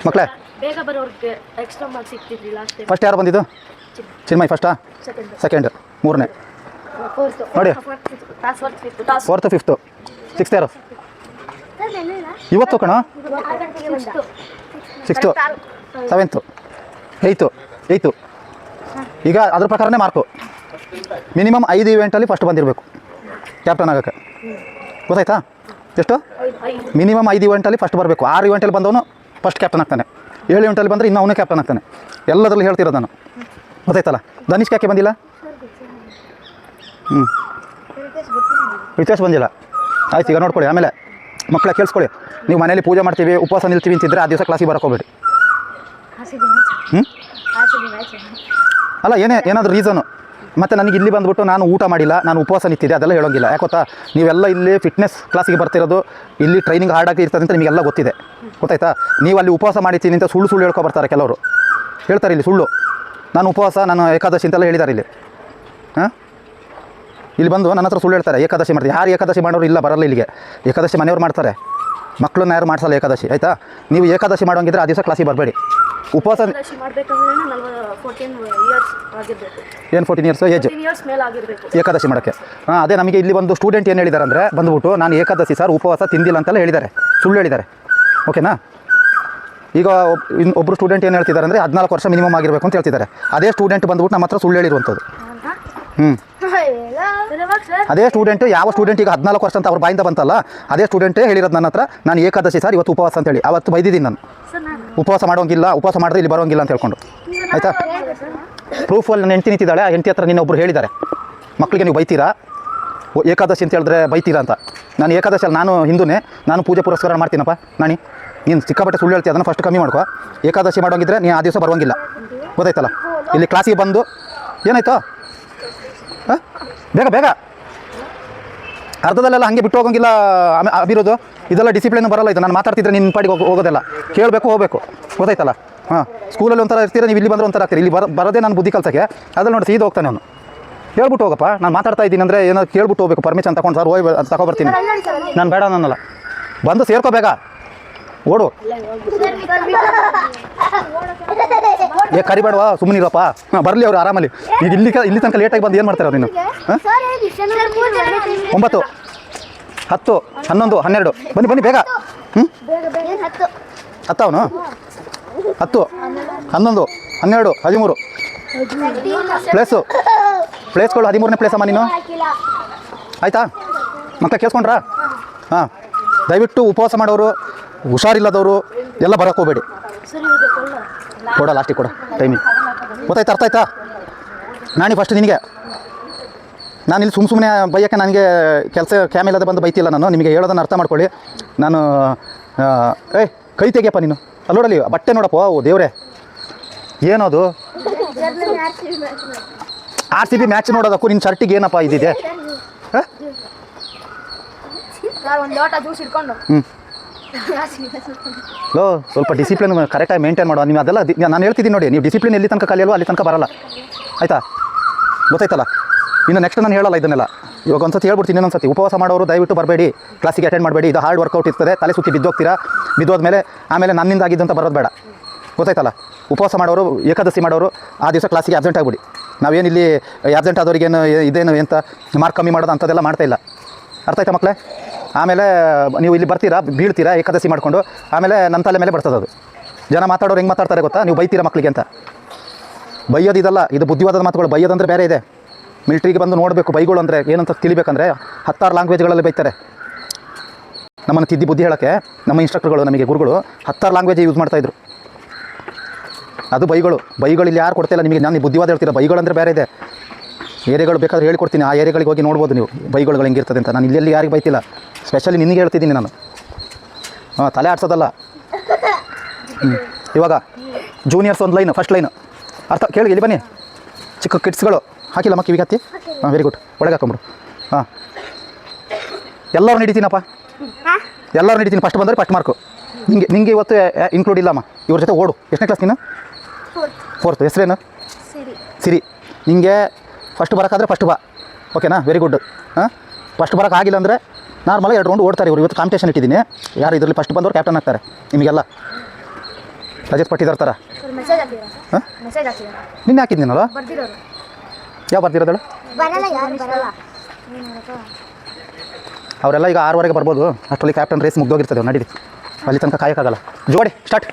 ಮಕ್ಕಳೇ ಬೇಗ ಬರೋರಿಗೆ ಎಕ್ಸ್ಟ್ರಾ ಮಾರ್ಕ್ಸ್ ಸಿಗ್ತಿದ್ವಿ ಲಾಸ್ಟ್ ಟೈಮ್. ಫಸ್ಟ್ ಯಾರು ಬಂದಿದ್ದು? ಚಿನ್ಮಯ್ ಫಸ್ಟಾ? ಸೆಕೆಂಡ್. ಮೂರನೇ ನೋಡಿ. ಫೋರ್ತು ಫಿಫ್ತು ಸಿಕ್ಸ್ತ್ ಯಾರು? ಇವತ್ತು ಕಣ. Sixth seventh eighth. ಈಗ ಅದ್ರ ಪ್ರಕಾರನೇ ಮಾರ್ಕು. ಮಿನಿಮಮ್ 5 ಇವೆಂಟಲ್ಲಿ ಫಸ್ಟ್ ಬಂದಿರಬೇಕು ಕ್ಯಾಪ್ಟನ್ ಆಗೋಕ್ಕೆ. ಗೊತ್ತಾಯ್ತಾ? ಎಷ್ಟು? ಮಿನಿಮಮ್ 5 ಇವೆಂಟಲ್ಲಿ ಫಸ್ಟ್ ಬರಬೇಕು. 6 ಇವೆಂಟಲ್ಲಿ ಬಂದವನು ಫಸ್ಟ್ ಕ್ಯಾಪ್ಟನ್ ಆಗ್ತಾನೆ. 7 ಇವೆಂಟಲ್ಲಿ ಬಂದರೆ ಇನ್ನೂ ಅವನೇ ಕ್ಯಾಪ್ಟನ್ ಆಗ್ತಾನೆ. ಎಲ್ಲದರಲ್ಲಿ ಹೇಳ್ತಿರೋದು ನಾನು. ಗೊತ್ತಾಯ್ತಲ್ಲ? ಧನಿಷ್ಕ ಯಾಕೆ ಬಂದಿಲ್ಲ? ವ್ಯತ್ಯಾಸ ಬಂದಿಲ್ಲ. ಆಯ್ತು, ಈಗ ನೋಡ್ಕೊಳ್ಳಿ. ಆಮೇಲೆ ಮಕ್ಕಳ ಕೇಳಿಸ್ಕೊಳ್ಳಿ. ನೀವು ಮನೇಲಿ ಪೂಜೆ ಮಾಡ್ತೀವಿ, ಉಪವಾಸ ನಿಲ್ತೀವಿ ಅಂತಿದ್ರೆ ಆ ದಿವಸ ಕ್ಲಾಸಿಗೆ ಬರೋಕೋಬೇಡಿ. ಅಲ್ಲ, ಏನಾದರೂ ರೀಸನು. ಮತ್ತು ನನಗೆ ಇಲ್ಲಿ ಬಂದುಬಿಟ್ಟು ನಾನು ಊಟ ಮಾಡಿಲ್ಲ, ನಾನು ಉಪವಾಸ ನಿಂತಿದ್ದೆ, ಅದೆಲ್ಲ ಹೇಳೋಂಗಿಲ್ಲ. ಯಾಕೊತ್ತಾ? ನೀವೆಲ್ಲ ಇಲ್ಲಿ ಫಿಟ್ನೆಸ್ ಕ್ಲಾಸಿಗೆ ಬರ್ತಿರೋದು, ಇಲ್ಲಿ ಟ್ರೈನಿಂಗ್ ಹಾರ್ಡಾಗಿ ಇರ್ತದೆ ಅಂತ ನಿಮಗೆಲ್ಲ ಗೊತ್ತಿದೆ. ಗೊತ್ತಾಯ್ತಾ? ನೀವು ಅಲ್ಲಿ ಉಪವಾಸ ಮಾಡಿರ್ತೀನಿ ಅಂತ ಸುಳ್ಳು ಹೇಳ್ಕೊಬರ್ತಾರೆ ಕೆಲವರು. ಹೇಳ್ತಾರೆ ಇಲ್ಲಿ ಸುಳ್ಳು, ನಾನು ಉಪವಾಸ, ನಾನು ಏಕಾದಶಿ ಅಂತೆಲ್ಲ ಹೇಳಿದ್ದಾರೆ ಇಲ್ಲಿ. ಹಾಂ, ಇಲ್ಲಿ ಬಂದು ನನ್ನ ಹತ್ರ ಸುಳ್ಳು ಹೇಳ್ತಾರೆ. ಏಕಾದಶಿ ಮಾಡ್ತಾರೆ. ಯಾರು ಏಕಾದಶಿ ಮಾಡೋರು ಇಲ್ಲ, ಬರಲ್ಲ ಇಲ್ಲಿಗೆ. ಏಕಾದಶಿ ಮನೆಯವ್ರು ಮಾಡ್ತಾರೆ, ಮಕ್ಕಳನ್ನ ಯಾರು ಮಾಡಿಸಲ್ಲ ಏಕಾದಶಿ. ಆಯಿತಾ? ನೀವು ಏಕಾದಶಿ ಮಾಡೋಂಗಿದ್ರೆ ಆ ದಿವಸ ಕ್ಲಾಸಿಗೆ ಬರಬೇಡಿ. ಉಪವಾಸ ಏನು 14 ಇಯರ್ಸ್ ಏಜ್ ಏಕಾದಶಿ ಮಾಡೋಕ್ಕೆ? ಹಾಂ, ಅದೇ ನಮಗೆ ಇಲ್ಲಿ ಒಂದು ಸ್ಟೂಡೆಂಟ್ ಏನು ಹೇಳಿದ್ದಾರೆ ಅಂದರೆ ಬಂದುಬಿಟ್ಟು ನಾನು ಏಕಾದಶಿ ಸರ್ ಉಪವಾಸ ತಿಂದಿಲ್ಲ ಅಂತೆಲ್ಲ ಹೇಳಿದ್ದಾರೆ, ಸುಳ್ಳು ಹೇಳಿದ್ದಾರೆ. ಓಕೆನಾ? ಈಗ ಒಬ್ಬರು ಸ್ಟೂಡೆಂಟ್ ಏನು ಹೇಳ್ತಿದ್ದಾರೆ ಅಂದರೆ 14 ವರ್ಷ ಮಿನಿಮಮ್ ಆಗಿರಬೇಕು ಅಂತ ಹೇಳ್ತಿದ್ದಾರೆ. ಅದೇ ಸ್ಟೂಡೆಂಟ್ ಬಂದುಬಿಟ್ಟು ನಮ್ಮ ಹತ್ರ ಸುಳ್ಳು ಹೇಳಿರುವಂಥದ್ದು. ಅದೇ ಸ್ಟೂಡೆಂಟ್, ಯಾವ ಸ್ಟೂಡೆಂಟ್ ಈಗ 14 ವರ್ಷ ಅಂತ ಅವ್ರ ಬಾಯಿಂದ ಬಂತಲ್ಲ, ಅದೇ ಸ್ಟೂಡೆಂಟೇ ಹೇಳಿರೋದು ನನ್ನ ಹತ್ರ ನಾನು ಏಕಾದಶಿ ಸರ್ ಇವತ್ತು ಉಪವಾಸ ಅಂತೇಳಿ. ಅವತ್ತು ಬೈದಿದ್ದೀನಿ ನಾನು, ಉಪವಾಸ ಮಾಡೋಂಗಿಲ್ಲ, ಉಪವಾಸ ಮಾಡಿದ್ರೆ ಇಲ್ಲಿ ಬರೋಂಗಿಲ್ಲ ಅಂತ ಹೇಳ್ಕೊಂಡು. ಆಯಿತಾ? ಪ್ರೂಫಲ್ಲಿ ನನ್ನ ಹೆಂಡ್ತಿ ನಿಂತಿದ್ದಾಳೆ. ಆ ಹೆಂಡ್ತಿ ಹತ್ರ ಇನ್ನೊಬ್ರು ಹೇಳಿದ್ದಾರೆ, ಮಕ್ಕಳಿಗೆ ನೀವು ಬೈತೀರಾ ಏಕಾದಶಿ ಅಂತ ಹೇಳಿದ್ರೆ ಬೈತೀರಾ ಅಂತ. ನಾನು ಏಕಾದಶಿಯಲ್ಲಿ ನಾನು ಹಿಂದೂನೇ, ನಾನು ಪೂಜೆ ಪುರಸ್ಕಾರ ಮಾಡ್ತೀನಪ್ಪ. ನೀನು ಸಿಕ್ಕಾಪಟ್ಟೆ ಸುಳ್ಳು ಹೇಳ್ತೀಯ, ಅದನ್ನು ಫಸ್ಟ್ ಕಮ್ಮಿ ಮಾಡ್ಕೋ. ಏಕಾದಶಿ ಮಾಡೋಂಗಿದ್ರೆ ನೀನು ಆ ದಿವಸ ಬರೋಂಗಿಲ್ಲ. ಗೊತ್ತಾಯ್ತಲ್ಲ? ಇಲ್ಲಿ ಕ್ಲಾಸಿಗೆ ಬಂದು ಏನಾಯ್ತು? ಹಾಂ, ಬೇಗ ಅರ್ಧದಲ್ಲೆಲ್ಲ ಹಾಗೆ ಬಿಟ್ಟು ಹೋಗೋಂಗಿಲ್ಲ. ಅಭಿರೋದು ಇದೆಲ್ಲ ಡಿಸಿಪ್ಲಿನ್ ಬರಲ್ಲ. ಇದು ನಾನು ಮಾತಾಡ್ತಿದ್ರೆ ನಿನ್ನ ಪಾಡಿಗೆ ಹೋಗೋದಲ್ಲ, ಕೇಳಬೇಕು, ಹೋಗಬೇಕು. ಗೊತ್ತಾಯ್ತಲ್ಲ? ಹಾಂ, ಸ್ಕೂಲಲ್ಲಿ ಒಂಥರ ಇರ್ತೀರ, ನೀವು ಇಲ್ಲಿ ಬಂದರೆ ಒಂಥರ ಆಗ್ತೀರಿ. ಇಲ್ಲಿ ಬರೋದೇ ನಾನು ಬುದ್ಧಿ ಕಲ್ಸಕ್ಕೆ. ಅದ್ರಲ್ಲಿ ನೋಡಿ ಸೀದಾ ಹೋಗ್ತಾನೆ ಅವನು. ಹೇಳ್ಬಿಟ್ಟು ಹೋಗಪ್ಪ, ನಾನು ಮಾತಾಡ್ತಾ ಇದ್ದೀನಿ ಅಂದರೆ ಏನೋ ಕೇಳ್ಬಿಟ್ಟು ಹೋಗಬೇಕು. ಪರ್ಮಿಷನ್ ತಗೊಂಡು ಸರ್ ಹೋಗಿ ತಗೊಬರ್ತೀನಿ. ನಾನು ಬೇಡ ನನ್ನಲ್ಲ, ಬಂದು ಸೇರ್ಕೋ, ಬೇಗ ಓಡು. ಕರಿಬೇಡವಾ, ಸುಮ್ಮನಿರಪ್ಪ. ಹಾಂ, ಬರಲಿ ಅವ್ರು ಆರಾಮಲ್ಲಿ. ಈಗ ಇಲ್ಲಿ ತನಕ ಲೇಟಾಗಿ ಬಂದು ಏನು ಮಾಡ್ತಾರೆ ನೀನು? ಹಾಂ, 9, 10, 11, 12 ಬನ್ನಿ ಬೇಗ. ಹತ್ತವನು 10, 11, 12, 13 ಪ್ಲೇಸ್ಗಳು 13ನೇ ಪ್ಲೇಸ್ ಅಮ್ಮ ನೀನು. ಆಯಿತಾ ಮಕ್ಕಳು ಕೇಳಿಸ್ಕೊಂಡ್ರಾ? ಹಾಂ, ದಯವಿಟ್ಟು ಉಪವಾಸ ಮಾಡೋರು, ಹುಷಾರಿಲ್ಲದವರು ಎಲ್ಲ ಬರೋಕ್ಕೆ ಹೋಗಬೇಡಿ. ಕೊಡ ಲಾಸ್ಟಿಗೆ ಕೊಡ ಟೈಮಿಂಗ್. ಗೊತ್ತಾಯ್ತು? ಅರ್ಥ ಆಯ್ತಾ? ನಾನು ಫಸ್ಟ್ ನಿನಗೆ, ನಾನು ಇಲ್ಲಿ ಸುಮ್ಮನೆ ಬೈಯೋಕ್ಕೆ ನನಗೆ ಕೆಲಸ ಕ್ಯಾಮ್ ಇಲ್ಲದೆ ಬಂದು ಬೈತಿಲ್ಲ ನಾನು. ನಿಮಗೆ ಹೇಳೋದನ್ನು ಅರ್ಥ ಮಾಡ್ಕೊಳ್ಳಿ. ನಾನು ಕೈ ತೆಗಿಯಪ್ಪ ನೀನು. ಅಲ್ಲಿ ನೋಡಲಿ ಬಟ್ಟೆ ನೋಡಪ್ಪ. ಓ ದೇವ್ರೆ, ಏನದು? RCB ಮ್ಯಾಚ್ ನೋಡೋದಕ್ಕೂ ನಿನ್ನ ಶರ್ಟಿಗೆ ಏನಪ್ಪ ಇದಿದೆ? ಸ್ವಲ್ಪ ಡಿಸಿಪ್ಲಿನ್ ಕರೆಕ್ಟಾಗಿ ಮೇಂಟೈನ್ ಮಾಡುವ. ನೀವು ಅದೆಲ್ಲ ನಾನು ಹೇಳ್ತಿದ್ದೀನಿ ನೋಡಿ. ನೀವು ಡಿಸಿಪ್ಲಿನ್ ಎಲ್ಲಿ ತನಕ ಕಲಿಯಲ್ವೋ ಅಲ್ಲಿ ತನಕ ಬರಲ್ಲ. ಆಯಿತಾ? ಗೊತ್ತಾಯ್ತಲ್ಲ? ಇನ್ನು ನೆಕ್ಸ್ಟ್ ನಾನು ಹೇಳಲ್ಲ ಇದನ್ನೆಲ್ಲ. ಇವಾಗ ಒಂದ್ಸತಿ ಹೇಳ್ಬಿಡ್ತೀನಿ, ಇನ್ನೊಂದ್ಸತಿ ಉಪವಾಸ ಮಾಡೋರು ದಯವಿಟ್ಟು ಬರಬೇಡಿ, ಕ್ಲಾಸಿಗೆ ಅಟೆಂಡ್ ಮಾಡಬೇಡಿ. ಇದು ಹಾರ್ಡ್ ವರ್ಕೌಟ್ ಇರ್ತದೆ. ತಲೆ ಸುತ್ತಿ ಬಿದ್ದೋಗ್ತೀರಾ. ಬಿದ್ದೋದ್ಮೇಲೆ ಆಮೇಲೆ ನನ್ನಿಂದ ಆಗಿದ್ದಂತ ಬರೋದು ಬೇಡ. ಗೊತ್ತಾಯ್ತಲ್ಲ? ಉಪವಾಸ ಮಾಡೋರು, ಏಕಾದಶಿ ಮಾಡೋರು ಆ ದಿವಸ ಕ್ಲಾಸಿಗೆ ಆಬ್ಸೆಂಟ್ ಆಗಿಬಿಡಿ. ನಾವೇನು ಇಲ್ಲಿ ಆಬ್ಸೆಂಟ್ ಆದವ್ರಿಗೇನು ಇದೇನು ಎಂತ ಮಾರ್ಕ್ ಕಮ್ಮಿ ಮಾಡೋದು ಅಂಥದ್ದೆಲ್ಲ ಮಾಡ್ತಾಯಿಲ್ಲ. ಅರ್ಥ ಆಯ್ತಾ ಮಕ್ಕಳೇ? ಆಮೇಲೆ ನೀವು ಇಲ್ಲಿ ಬರ್ತೀರಾ, ಬೀಳ್ತೀರಾ ಏಕಾದಶಿ ಮಾಡಿಕೊಂಡು, ಆಮೇಲೆ ನನ್ನ ತಲೆ ಮೇಲೆ ಬರ್ತದೆ ಅದು. ಜನ ಮಾತಾಡೋರು ಹೆಂಗೆ ಮಾತಾಡ್ತಾರೆ ಗೊತ್ತಾ? ನೀವು ಬೈತೀರಾ ಮಕ್ಕಳಿಗೆ ಅಂತ. ಬೈಯೋದು ಇದಲ್ಲ, ಇದು ಬುದ್ಧಿವಾದದ ಮಾತುಗಳು. ಬೈಯೋದಂದರೆ ಬೇರೆ ಇದೆ. ಮಿಲ್ಟ್ರಿಗೆ ಬಂದು ನೋಡಬೇಕು ಬೈಗಳು ಅಂದರೆ ಏನಂತ ತಿಳಿಬೇಕಂದ್ರೆ 16 ಲ್ಯಾಂಗ್ವೇಜ್ಗಳಲ್ಲಿ ಬೈತಾರೆ. ನಮ್ಮನ್ನು ತಿದ್ದಿ ಬುದ್ಧಿ ಹೇಳೋಕ್ಕೆ ನಮ್ಮ ಇನ್ಸ್ಟ್ರಕ್ಟರ್ಗಳು, ನಮಗೆ ಗುರುಗಳು 16 ಲ್ಯಾಂಗ್ವೇಜ್ ಯೂಸ್ ಮಾಡ್ತಾಯಿದ್ರು. ಅದು ಬೈಗಳು ಇಲ್ಲಿ ಯಾರು ಕೊಡ್ತಾಯಿಲ್ಲ ನಿಮಗೆ. ನಾನು ಬುದ್ಧಿವಾದ ಹೇಳ್ತೀರ. ಬೈಗಳು ಅಂದರೆ ಬೇರೆ ಇದೆ. ಏರಿಯಾಗಳು ಬೇಕಾದ್ರೆ ಹೇಳ್ಕೊಡ್ತೀನಿ, ಆ ಏರಿಯಾಗಳಿಗೆ ಹೋಗಿ ನೋಡ್ಬೋದು ನೀವು ಬೈಗಳು ಹೆಂಗಿರ್ತದೆ ಅಂತ. ನಾನು ಇಲ್ಲೆಲ್ಲಿ ಯಾರಿಗೆ ಬೈತಿಲ್ಲ, ಸ್ಪೆಷಲಿ ನಿನಗೆ ಹೇಳ್ತಿದ್ದೀನಿ ನಾನು. ಹಾಂ, ತಲೆ ಆಡ್ಸೋದಲ್ಲ. ಇವಾಗ ಜೂನಿಯರ್ಸ್ ಒಂದು ಲೈನು, ಫಸ್ಟ್ ಲೈನು ಅರ್ಥ ಕೇಳಿ. ಇಲ್ಲಿ ಬನ್ನಿ, ಚಿಕ್ಕ ಕಿಡ್ಸ್ಗಳು ಹಾಕಿಲ್ಲ ಕಿವಿಗೆ ಹತ್ತಿ. ಹಾಂ, ವೆರಿ ಗುಡ್. ಒಳಗೆ ಹಾಕೊಂಬಿಡು. ಹಾಂ, ಎಲ್ಲರೂ ನಡೀತೀನಪ್ಪ, ಎಲ್ಲರೂ ನಡೀತೀನಿ. ಫಸ್ಟ್ ಬಂದರೆ ಫಸ್ಟ್ ಮಾರ್ಕು ನಿಂಗೆ ಇವತ್ತು ಇನ್ಕ್ಲೂಡ್ ಇಲ್ಲಮ್ಮ. ಇವ್ರ ಜೊತೆ ಓಡು. ಎಷ್ಟನೇ ಕ್ಲಾಸ್ ನೀನು? 4th. ಹೆಸರೇನು? ಸಿರಿ. ನಿಂಗೆ ಫಸ್ಟ್ ಬರೋಕ್ಕಾದ್ರೆ ಫಸ್ಟ್ ಬಾ. ಓಕೆನಾ? Very good. ಹಾಂ, ಫಸ್ಟ್ ಬರೋಕ್ಕಾಗಿಲ್ಲ ಅಂದರೆ ನಾರ್ಮಲಾಗಿ 2 ರೌಂಡ್ ಓಡ್ತಾರೆ ಇವರು. ಇವತ್ತು ಕಾಂಪಿಟೇಷನ್ ಇಟ್ಟಿದ್ದೀನಿ. ಯಾರು ಇದರಲ್ಲಿ ಫಸ್ಟ್ ಬಂದವರು ಕ್ಯಾಪ್ಟನ್ ಆಗ್ತಾರೆ ನಿಮಗೆಲ್ಲ. ರಜತ್ ಪಟ್ಟಿದಾರ ಥರ ಮೆಸೇಜ್ ಹಾಕಿದಾರ ಹಾಂ ಮೆಸೇಜ್ ಹಾಕಿದಾರ ನಿನ್ನೆ ಹಾಕಿದ್ದೀನಲ್ಲ ಬರ್ದಿರೋರು ಯಾವ ಬರ್ದಿರೋದಳು ಬರಲ್ಲ ಯಾರು ಬರಲ್ಲ ಅವರೆಲ್ಲ ಈಗ 6:15 ಬರ್ಬೋದು. ಅಷ್ಟರಲ್ಲಿ ಕ್ಯಾಪ್ಟನ್ ರೇಸ್ ಮುಗ್ದೋಗಿರ್ತದೆ ನಡೀರಿ, ಅಲ್ಲಿ ತನಕ ಕಾಯೋಕ್ಕಾಗಲ್ಲ. ಜೋಡಿ ಸ್ಟಾರ್ಟ್.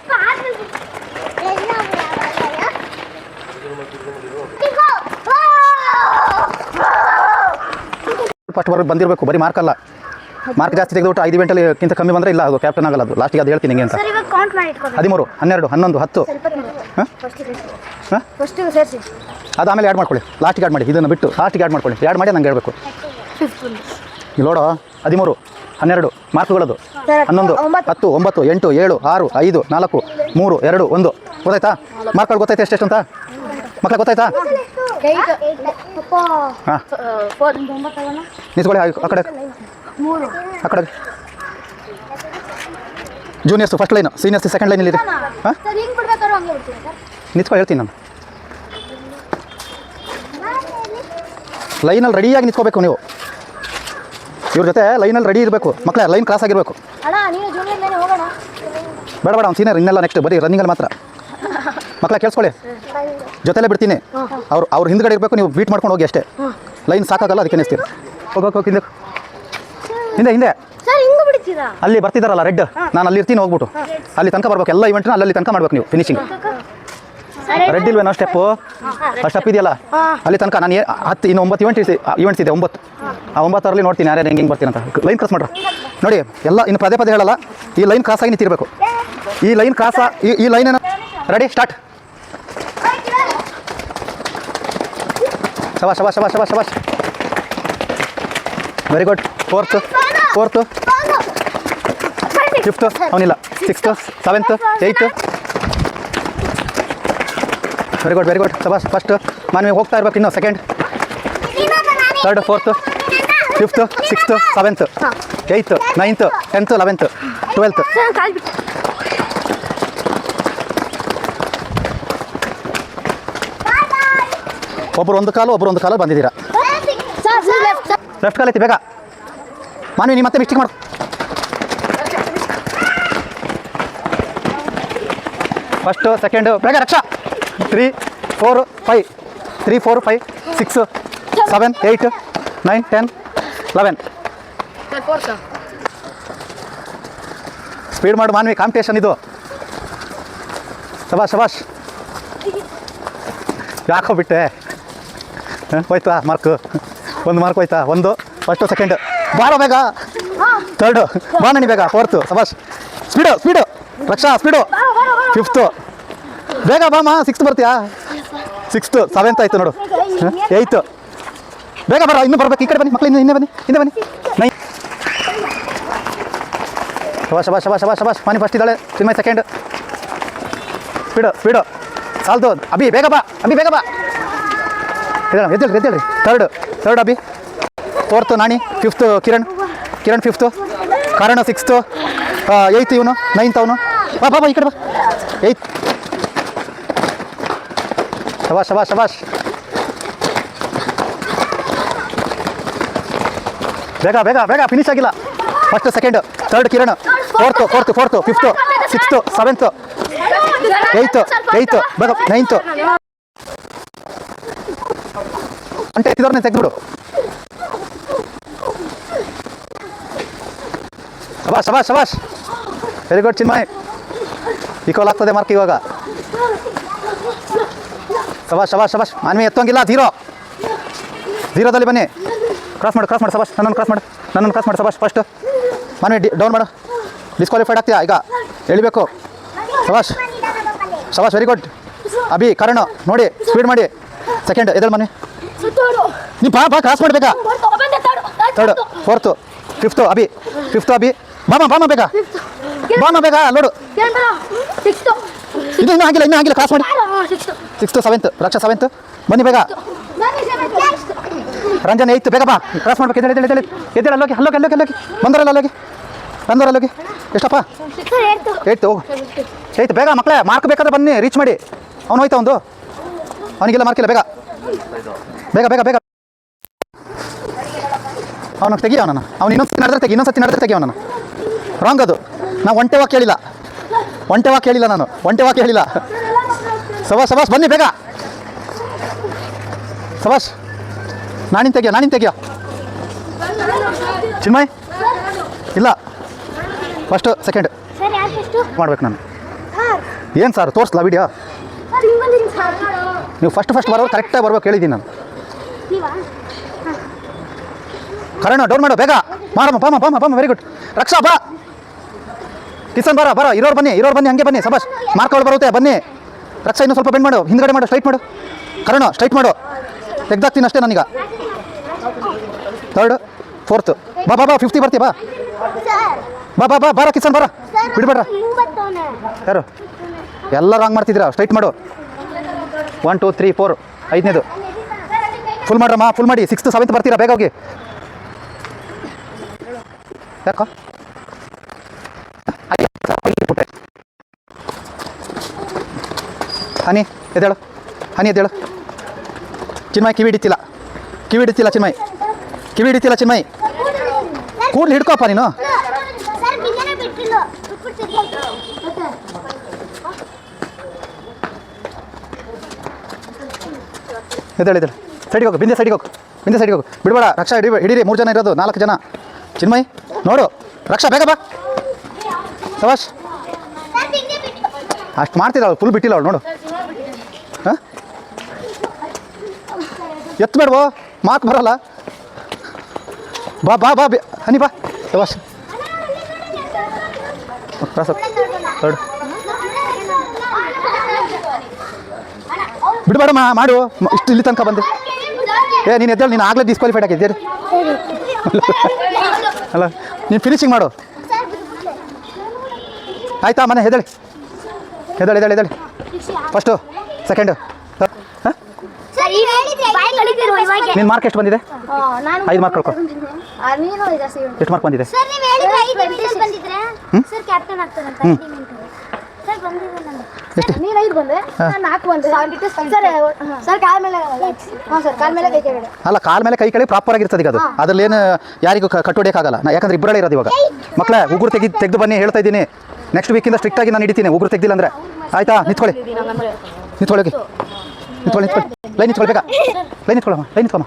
ಫಸ್ಟ್ ವರ್ಗ ಬಂದಿರಬೇಕು, ಬರೀ ಮಾರ್ಕ್ ಅಲ್ಲ. ಮಾರ್ಕ್ ಜಾಸ್ತಿ ತೆಗೆದುಬಿಟ್ಟು 5 ಇವೆಂಟಲ್ಲಿ ಕಿಂತ ಕಮ್ಮಿ ಬಂದರೆ ಇಲ್ಲ, ಅದು ಕ್ಯಾಪ್ಟನ್ ಆಗಲ್ಲ. ಅದು ಲಾಸ್ಟಿಗೆ ಅದು ಹೇಳ್ತೀನಿ ಹಿಂಗೆ ಅಂತ. 13, 12, 11, 10 ಹಾಂ ಹಾಂ ಫಸ್ಟಿಗೆ ಸೇರಿಸಿ ಅದು ಆಮೇಲೆ ಆ್ಯಡ್ ಮಾಡ್ಕೊಳ್ಳಿ. ಲಾಸ್ಟಿಗೆ ಆ್ಯಡ್ ಮಾಡಿ, ಇದನ್ನು ಬಿಟ್ಟು ಲಾಸ್ಟಿಗೆ ಆ್ಯಡ್ ಮಾಡ್ಕೊಳ್ಳಿ. ಆ್ಯಡ್ ಮಾಡಿ ನಂಗೆ ಹೇಳಬೇಕು. ಇಲ್ಲಿ ನೋಡೋ 13, 12 ಮಾರ್ಕ್ಗಳದು. 11, 10, 9, 8, 7, 6, 5, 4, 3, 2, 1 ಗೊತ್ತಾಯ್ತಾ? ಮಾರ್ಕ್ಗಳು ಗೊತ್ತಾಯ್ತಾ ಎಷ್ಟೆಷ್ಟು ಅಂತ ಮಕ್ಕಳ ಗೊತ್ತಾಯ್ತಾ? ಹಾಂ ನಿಂತ್ಕೊಳ್ಳಿ ಆ ಕಡೆ ಆ ಕಡೆ. Juniors first line, seniors second ಲೈನಲ್ಲಿ ಇದೆ. ಹಾಂ ನಿಂತ್ಕೊಳ್ಳಿ, ಹೇಳ್ತೀನಿ ನಾನು. ಲೈನಲ್ಲಿ ರೆಡಿಯಾಗಿ ನಿಂತ್ಕೋಬೇಕು ನೀವು. ಇವ್ರ ಜೊತೆ ಲೈನಲ್ಲಿ ರೆಡಿ ಇರಬೇಕು ಮಕ್ಕಳೇ. ಲೈನ್ ಕ್ರಾಸ್ ಆಗಿರಬೇಕು. ಬೇಡ ಬೇಡ, ಅವ್ನು ಸೀನಿಯರ್, ಇನ್ನೆಲ್ಲ ನೆಕ್ಸ್ಟ್ ಬರೀ ರನ್ನಿಂಗಲ್ಲಿ ಮಾತ್ರ. ಮಕ್ಕಳ ಕೇಳಿಸ್ಕೊಳ್ಳಿ, ಜೊತೆಲೇ ಬಿಡ್ತೀನಿ. ಅವ್ರು ಹಿಂದ್ಗಡೆ ಇರಬೇಕು, ನೀವು ಬೀಟ್ ಮಾಡ್ಕೊಂಡು ಹೋಗಿ ಅಷ್ಟೇ. ಲೈನ್ ಸಾಕಾಗಲ್ಲ, ಅದಕ್ಕೆ ನಿಲ್ಸ್ತೀರಿ. ಹೋಗಿ ಹಿಂದೆ ಹಿಂದೆ ಹಿಂದೆ ಅಲ್ಲಿ ಬರ್ತಿದ್ದಾರಲ್ಲ ರೆಡ್, ನಾನು ಅಲ್ಲಿ ಇರ್ತೀನಿ. ಹೋಗ್ಬಿಟ್ಟು ಅಲ್ಲಿ ತನಕ ಬರ್ಬೇಕು. ಎಲ್ಲ ಇವೆಂಟ್ನ ಅಲ್ಲಿ ತನಕ ಮಾಡ್ಬೇಕು ನೀವು ಫಿನಿಶಿಂಗ್. ರೆಡ್ ಇಲ್ವೇನೋ ಸ್ಟೆಪ್ಪು? ಆ ಸ್ಟೆಪ್ ಇದೆಯಲ್ಲ ಅಲ್ಲಿ ತನಕ. ನಾನು 10 ಇನ್ನು 9 ಇವೆಂಟ್ಸ್ ಇದೆ. 9 ಆ 9ರಲ್ಲಿ ನೋಡ್ತೀನಿ ಯಾರ್ಯಾರು ಹೆಂಗೆ ಬರ್ತೀನಿ ಅಂತ. ಲೈನ್ ಕ್ರಾಸ್ ಮಾಡ್ರಿ ನೋಡಿ. ಎಲ್ಲ ಇನ್ನು ಪದೇ ಪದೇ ಹೇಳಲ್ಲ, ಈ ಲೈನ್ ಕ್ರಾಸ್ ಆಗಿ ನಿಂತಿರಬೇಕು. ಈ ಲೈನ್ ಕ್ರಾಸ, ಈ ಲೈನ್ ಏನೋ ರೆಡಿ ಸ್ಟಾರ್ಟ್. ಶಬಾಷ್ ಶಬಾಷ್ ಶಬಾಷ್ ಶಬಾಷ್ ಶಬಾಷ್, ವೆರಿ ಗುಡ್. 4th 5th ಅವನಿಲ್ಲ, 6th 7th 8th very good very good. ಶಬಾಷ್. ಫಸ್ಟ್ ನಾನು ಹೋಗ್ತಾ ಇರ್ಬೇಕು. ಇನ್ನು second 3rd 4th 5th 6th 7th 8th 9th 10th 11th 12th. ಒಬ್ಬರು ಒಂದು ಕಾಲು ಬಂದಿದ್ದೀರಾ. ಲೆಫ್ಟ್ ಕಾಲು ಐತಿ ಬೇಗ. ಮಾನವಿ ನೀ ಮತ್ತೆ ಮಿಸ್ಟೇಕ್ ಮಾಡು. ಫಸ್ಟು ಸೆಕೆಂಡು ಬೇಗ ರಕ್ಷಾ. 3 4 5 3 4 5 6 7 8 9 10 11. ಸ್ಪೀಡ್ ಮಾಡು ಮಾನವಿ, ಕಾಂಪಿಟೇಷನ್ ಇದು. ಶಬಾಷ್ ಶಬಾಷ್. ಯಾಕೋ ಬಿಟ್ಟೆ? ಹೋಯ್ತಾ ಮಾರ್ಕ್? 1 ಮಾರ್ಕ್ ಹೋಯ್ತಾ? 1 ಫಸ್ಟು ಸೆಕೆಂಡ್. ಬಾರೋ ಬೇಗ. 3rd ಬಾ ನನಿ ಬೇಗ. 4th ಶಬಾಷ್. ಸ್ಪೀಡು ರಕ್ಷಾ, ಸ್ಪೀಡು. 5th ಬೇಗ ಬಾಮ. 6th ಬರ್ತೀಯಾ? 6th 7th ಆಯ್ತು ನೋಡು. 8th ಬೇಗ ಬರ. ಇನ್ನೂ ಬರ್ಬೇಕು. ಈ ಕಡೆ ಬನ್ನಿ ಮಕ್ಕಳು, ಹಿಂದೆ ಬನ್ನಿ 9. ಶಬಾಷ್ ಶಬಾಷ್ ಶಬಾಷ್ ಶಬಾಷ್ ಶಬಾಷ್. ಮಾನಿ ಫಸ್ಟ್ ಇದ್ದಾಳೆ, ಚಿನ್ಮಯ್ ಸೆಕೆಂಡ್. ಸ್ಪೀಡು ಸಾಲ್ದು. ಅಭಿ ಬೇಗ ಬಾ. ಎದ್ದೇಳ್ರಿ. 3rd Abhi. 4th Nani. 5th Kiran 5th. ಕಾರಣ 6th. 8th ಇವನು. 9th ಅವನು. ಬಾ ಈ ಕಡೆ ಬಾ. 8th ಶಬಾಷ್ ಶಬಾಷ್ ಶಬಾಷ್. ಬೇಗ ಫಿನಿಶ್ ಆಗಿಲ್ಲ. First second 3rd Kiran. 4th 5th 6th 7th 8th ಬೇಗ 9th. ಅಂಟೆ ಎತ್ತಿದವ್ರನ್ನೇ ತೆಗೆದ್ಬಿಡು. ಶಬಾಷ್. Very good Chinmay. ಈಕ್ವಲ್ ಆಗ್ತದೆ ಮಾರ್ಕ್ ಇವಾಗ. ಶಬಾಷ್. ಮಾನ್ವಿ ಎತ್ತೋಂಗಿಲ್ಲ. 0ದಲ್ಲಿ ಬನ್ನಿ. ಕ್ರಾಸ್ ಮಾಡು ಶಬಾಷ್. ನನ್ನನ್ನು ಕ್ರಾಸ್ ಮಾಡು ಶಬಾಷ್. ಫಸ್ಟ್ ಮಾನ್ವಿ ಡೌನ್ ಮಾಡು. ಡಿಸ್ಕ್ವಾಲಿಫೈಡ್ ಆಗ್ತೀಯಾ ಈಗ, ಎಳಿಬೇಕು. ಶಬಾಷ್ ವೆರಿ ಗುಡ್. ಅಭಿ ಕರಣ್ ನೋಡಿ, ಸ್ಪೀಡ್ ಮಾಡಿ. ಸೆಕೆಂಡ್ ಎದ್ದೇಳು ಮಾನ್ವಿ. ನೀ ಬಾ ಕ್ರಾಸ್ ಮಾಡಬೇಕಾ? 3rd 4th 5th Abhi. 5th Abhi. ಬಾಮ ಬೇಗ ಲೋಡು. ಇನ್ನೂ ಆಗಿಲ್ಲ ಕ್ರಾಸ್ ಮಾಡಿ. 6th 7th ರಕ್ಷಾ 7th ಬನ್ನಿ ಬೇಗ. ರಂಜನ್ 8th ಬೇಗ ಬಾ. ಕ್ರಾಸ್ ಮಾಡ್ಬೇಕು. ಎದ್ದೇಳು ಅಲ್ಲೋಗಿ. ಬಂದವರಲ್ಲೋಗಿ. ಎಷ್ಟಪ್ಪ? 8th ಹೋಗು. 8th ಬೇಗ ಮಕ್ಕಳೇ. ಮಾರ್ಕ್ ಬೇಕಾದ್ರೆ ಬನ್ನಿ, ರೀಚ್ ಮಾಡಿ. ಅವನು ಹೋಯ್ತಾ ಒಂದು, ಅವನಿಗೆಲ್ಲ ಮಾರ್ಕಿಲ್ಲ. ಬೇಗ ಅವನಿಗೆ ತೆಗಿ. ಅವನು ಇನ್ನೊಂದ್ಸತಿ ನಡೆದ್ರೆ ತೆಗಿ ಅವನನ್ನು. ರಾಂಗ್ ಅದು. ನಾವು ಒಂಟೆ ವಾಕ್ ಕೇಳಿಲ್ಲ. ಒಂಟೆ ವಾಕ್ ಹೇಳಿಲ್ಲ ನಾನು, ಒಂಟೆ ವಾಕ್ ಹೇಳಿಲ್ಲ. ಸಬಾಸ್ ಸಬಾಸ್, ಬನ್ನಿ ಬೇಗ ಸಬಾಸ್. ನಾನಿನ್ ತೆಗಿಯೋ ಚಿನ್ಮಯ್. ಇಲ್ಲ, ಫಸ್ಟು ಸೆಕೆಂಡ್ ಸರ್ ಯಾಕೆಷ್ಟು ಮಾಡ್ಬೇಕು ನಾನು. ಸರ್ ಏನು ಸರ್ ತೋರಿಸ್ಲಾ ವಿಡಿಯೋ? ಸರ್ ಹಿಂಗೆ ಬಂದಿರಿ ಸರ್. ನೀವು ಫಸ್ಟ್ ಬರೋರು ಕರೆಕ್ಟಾಗಿ ಬರ್ಬೇಕು ಹೇಳಿದ್ದೀನಿ ನಾನು. ನೀವಾ ಕರೆಣ ಡೌನ್ ಮಾಡು ಬೇಗ. ಮಾಡಮ್ಮ ಬಾಮ ವೆರಿ ಗುಡ್. ರಕ್ಷಾ ಬಾ, ಕಿಸನ್ ಬರ ಇರೋರು ಬನ್ನಿ ಹಂಗೆ ಬನ್ನಿ. ಸಬಾಸ್, ಮಾರ್ಕಗಳು ಬರುತ್ತೆ ಬನ್ನಿ. ರಕ್ಷಾ ಇನ್ನೂ ಸ್ವಲ್ಪ ಬೆಂಡ್ ಮಾಡು, ಹಿಂದ್ಗಡೆ ಮಾಡು, ಸ್ಟ್ರೈಟ್ ಮಾಡು. ಕರೆಣ ಸ್ಟ್ರೈಟ್ ಮಾಡು, ತೆಗ್ದಾಕ್ತೀನಿ ಅಷ್ಟೇ ನಾನೀಗ. ಥರ್ಡ್ ಫೋರ್ತ್ ಬಾ 50 ಬರ್ತೀಯ ಬಾ. ಸರ್ ಬಾರ ಕಿಸನ್ ಬರ, ಬಿಡ್ಬೇಡ್ರ. ಹಿಂಗೆ ಬರ್ತಾವನೆ. ಯಾರು ಎಲ್ಲ ರಾಂಗ್ ಮಾಡ್ತಿದ್ದೀರಾ? ಸ್ಟ್ರೈಟ್ ಮಾಡು. 1 2 3 4 5ನೇದು ಫುಲ್ ಮಾಡ್ರಮ್ಮ, ಫುಲ್ ಮಾಡಿ. 6th 7th ಬರ್ತೀರಾ, ಬೇಗ ಹೋಗಿ. ಯಾಕೋ ಹನಿ ಎದ್ದೇಳು. ಚಿನ್ಮಯ್ ಕಿವಿ ಹಿಡಿತಿಲ್ಲ ಚಿನ್ಮಯ್. ಕೂಡ್ಲು ಹಿಡ್ಕೋಪ್ಪ ನೀನು. ಸರ್ ಬಿಂದನೆ ಬಿಟ್ಟಿಲ್ಲ ಬಿಟ್ಬಿಡ್ತೀರಿ. ಎದ್ದೇಳು. ಸೈಡಿಗೆ ಹೋಗು, ಬಿಂದೆ ಸೈಡಿಗೆ ಹೋಗು. ಬಿಡಬೇಡ ರಕ್ಷಾ, ಹಿಡೀರಿ. 3 ಜನ ಇರೋದು, 4 ಜನ. ಚಿನ್ಮಯ್ ನೋಡು, ರಕ್ಷಾ ಬೇಗ ಬಾ. ಸವಾಶ್, ಸರ್ ಬಿಂದೆ ಬಿಟ್ಟು ಅಷ್ಟು ಮಾಡ್ತಿಲ್ಲ ಅವಳು, ಫುಲ್ ಬಿಟ್ಟಿಲ್ಲ ಅವಳು ನೋಡು. ಹಾಂ ಎತ್ತಬೇಡ್ವೋ, ಮಾತು ಬರಲ್ಲ. ಬಾ ಹನಿ ಬಾ. ಸವಾಶ್ ಥರ್ಡ್ ಬಿಡಬೇಡಮ್ಮ, ಮಾಡು. ಇಷ್ಟು ಇಲ್ಲಿ ತನಕ ಬಂದೆ. ನೀನು ಎದ್ದೇಳು, ನೀನು ಆಗಲೇ ಡಿಸ್ಕ್ವಾಲಿಫೈಡ್ ಆಗಿದ್ದೀರಿ ಅಲ್ಲ. ನೀನು ಫಿನಿಶಿಂಗ್ ಮಾಡು ಆಯ್ತಾ? ಮನೆ ಎದ್ದೇಳಿ. First second. ಹಾಂ, ಸರ್ ಈ ಹೇಳಿದ್ರೆ ಬಾಯಿ ಕಳಿತಿರೋ ಇವಾಗ. ನಿನ್ನ ಮಾರ್ಕ್ ಎಷ್ಟು ಬಂದಿದೆ? ನಾನು 5 ಮಾರ್ಕ್ ಕಳ್ಕೊ. ನೀನು ಜಾಸ್ತಿ ಎಷ್ಟು ಮಾರ್ಕ್ ಬಂದಿದೆ? ಸರ್ ನೀವು ಹೇಳಿದ್ರೆ 5 ಮಿನಿಟ್ ಬಂದಿದ್ರೆ ಸರ್ ಕ್ಯಾಪ್ಟನ್ ಆಗ್ತಾನೆ ಅಂತ ಸರ್ ಬಂದಿದೆ ನಾನು. ನೀನು 5 ಬಂದೆ, ನಾನು 4 ಬಂದೆ. ಸರ್ ಕಾಲ ಮೇಲೆ ಸರ್ ಕಾಲ ಮೇಲೆ ಕೈ ಕೆಳಗಡೆ. ಅಲ್ಲ, ಕಾಲ ಮೇಲೆ ಕೈ ಕೆಳಗೆ ಪ್ರಾಪರ್ ಆಗಿರ್ತದೆ ಈಗ ಅದು. ಅದ್ರಲ್ಲೇನು ಯಾರಿಗೂ ಕಟ್ಟೊಡಿಯೋಕ್ಕಾಗಲ್ಲ. ಯಾಕಂದ್ರೆ ಇಬ್ಬರೇ ಇರೋದು ಇವಾಗ. ಮಕ್ಕಳೇ, ಉಗುರು ತೆಗೆದು ಬನ್ನಿ ಹೇಳ್ತಾ ಇದ್ದೀನಿ. ನೆಕ್ಸ್ಟ್ ವೀಕಿಂದ ಸ್ಟ್ರಿಕ್ಟಾಗಿ ನಾನು ಹಿಡಿತೀನಿ, ಉಗುರು ತೆಗ್ದಿಲ್ಲ ಅಂದರೆ. ಆಯ್ತಾ? ನಿಂತ್ಕೊಳ್ಳಿ ಲೈನ್ ನಿಂತ್ಕೊಳ್ಳಮ್ಮ.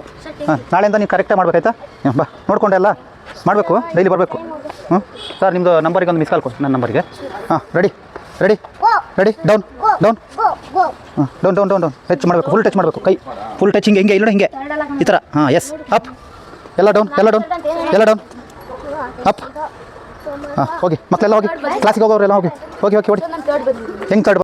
ಹಾಂ, ನಾಳೆಯಿಂದ ನೀವು ಕರೆಕ್ಟಾಗಿ ಮಾಡ್ಬೇಕಾಯ್ತಾ? ಬಾ, ನೋಡ್ಕೊಂಡೆ ಎಲ್ಲ ಮಾಡಬೇಕು, ಡೈಲಿ ಬರಬೇಕು. ಸರ್ ನಿಮ್ಮದು ನಂಬರಿಗೆ ಒಂದು ಮಿಸ್ ಕಾಲ್ ಕೊಡಿ, ನನ್ನ ನಂಬರಿಗೆ. ಹಾಂ, ರೆಡಿ ಡೌನ್. ಡೌನ್ ಟಚ್ ಮಾಡಬೇಕು, ಫುಲ್ ಟಚ್ ಮಾಡಬೇಕು. ಕೈ ಫುಲ್ ಟಚ್ ಹಿಂಗೆ ಇಲ್ಲ ಹಿಂಗೆ ಈ ಥರ. ಹಾಂ, ಎಸ್. ಅಪ್, ಎಲ್ಲ ಡೌನ್ ಅಪ್. ಹಾಂ, ಹೋಗಿ ಮಕ್ಕಳೆಲ್ಲ ಹೋಗಿ, ಕ್ಲಾಸಿಗೆ ಹೋಗೋರೆಲ್ಲ ಹೋಗಿ ಹೊಡಿ. ಹೆಂಗೆ ತರ್ಡ್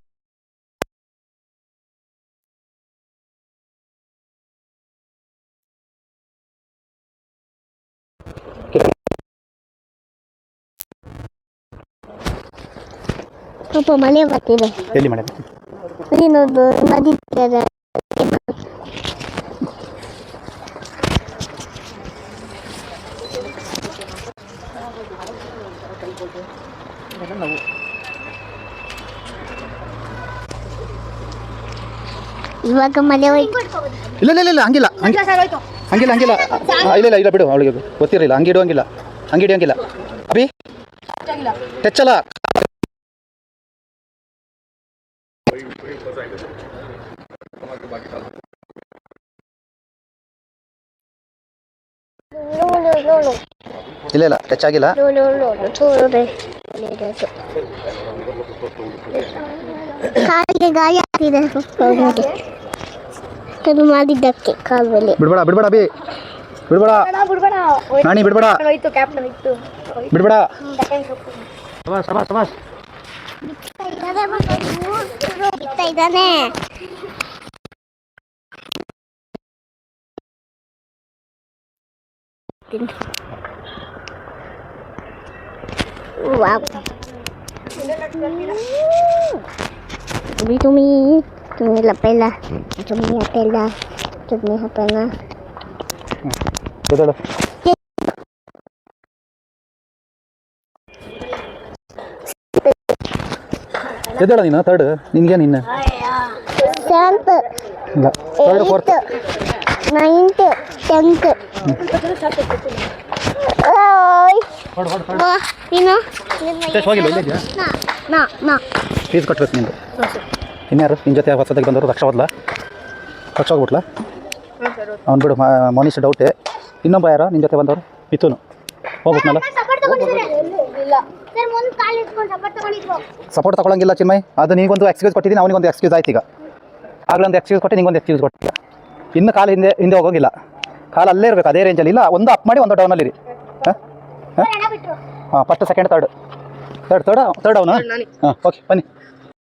ಪಾಪ ಮಳೆ ಬರ್ತಿದೆ. ಎಲ್ಲಿ ಮಳೆ? ನೀನೊಂದು ನದಿ ಇವಾಗ ಮಳೆ ಹೋಯ್ತು. ಇಲ್ಲ ಹಂಗಿಲ್ಲ ಇಲ್ಲ ಬಿಡು, ಅವಳಿಗೆ ಗೊತ್ತಿರಲಿಲ್ಲ. ಹಂಗಿಡಂಗಿಲ್ಲ ಅಭಿ ಟೆಚ್ಚಲ್ಲ. ಇಲ್ಲ ಟಚ್ ಆಗಿಲ್ಲ. ಕಾಲಿಗೆ ಗಾಯ ಆಗ್ತಿದೆ ಕದು ಮಾಡಿದ್ದಕ್ಕೆ ಕಾಲ ಮೇಲೆ. ಬಿಡ್ಬೇಡ ಅಭಿ, ಬಿಡ್ಬೇಡ ನಾನಿ, ಬಿಡ್ಬೇಡ. ಸಬಾಸ್. ಇದ್ದಾನೆ. Tumi la pela. Tumi hapela. ಎದ್ದೇಳು. ನೀನು ಥರ್ಡ್. ನಿನ್ಗೆ ನಿನ್ನ 7th ಇಲ್ಲ, ಥರ್ಡ್ 4th 9th 10th. ನೀನು ಹೋಗಿಲ್ಲ ಇಲ್ಲೇ ಇದೆಯಾ ನಾ ಫೀಸ್ ಕಟ್ಬೇಕು ನಿಂದು ಇನ್ಯಾರು ನಿನ್ನ ಜೊತೆ ಹೊಸದಾಗಿ ಬಂದವರು ರಕ್ಷಾ ಹೋದ್ಲಾ ರಕ್ಷಾ ಹೋಗ್ಬಿಟ್ಲಾ ಅವ್ನು ಬಿಡು ಮೋನಿಶ್ ಡೌಟೇ ಇನ್ನೊಬ್ಬ ಯಾರೋ ನಿನ್ನ ಜೊತೆ ಬಂದವರು ಮಿಥುನು ಹೋಗ್ಬಿಟ್ನಲ್ಲ ಸಪೋರ್ಟ್ ತಗೊಳಂಗಿಲ್ಲ ಚಿನ್ಮಯ್ ಅದು ನೀಗೊಂದು ಎಕ್ಸ್ಕ್ಯೂಸ್ ಕೊಟ್ಟಿದ್ದೀನಿ ಅವನಿಗೊಂದು ಎಕ್ಸ್ಕ್ಯೂಸ್ ಆಯ್ತು ಈಗ ಆಗ್ಲೊಂದು ಎಕ್ಸ್ಕ್ಯೂಸ್ ಕೊಟ್ಟು ನಿಂಗೊಂದು ಎಕ್ಸ್ಕ್ಯೂಸ್ ಕೊಟ್ಟಿಲ್ಲ ಇನ್ನು ಕಾಲು ಹಿಂದೆ ಹೋಗೋಂಗಿಲ್ಲ ಕಾಲು ಅಲ್ಲೇ ಇರಬೇಕು ಅದೇ ರೇಂಜಲ್ಲಿ ಇಲ್ಲ ಒಂದು ಅಪ್ ಮಾಡಿ ಒಂದು ಡೌನಲ್ಲಿರಿ ಹಾಂ ಫಸ್ಟ್ ಸೆಕೆಂಡ್ ತರ್ಡ್ ಅವನು ಹಾಂ ಓಕೆ ಬನ್ನಿ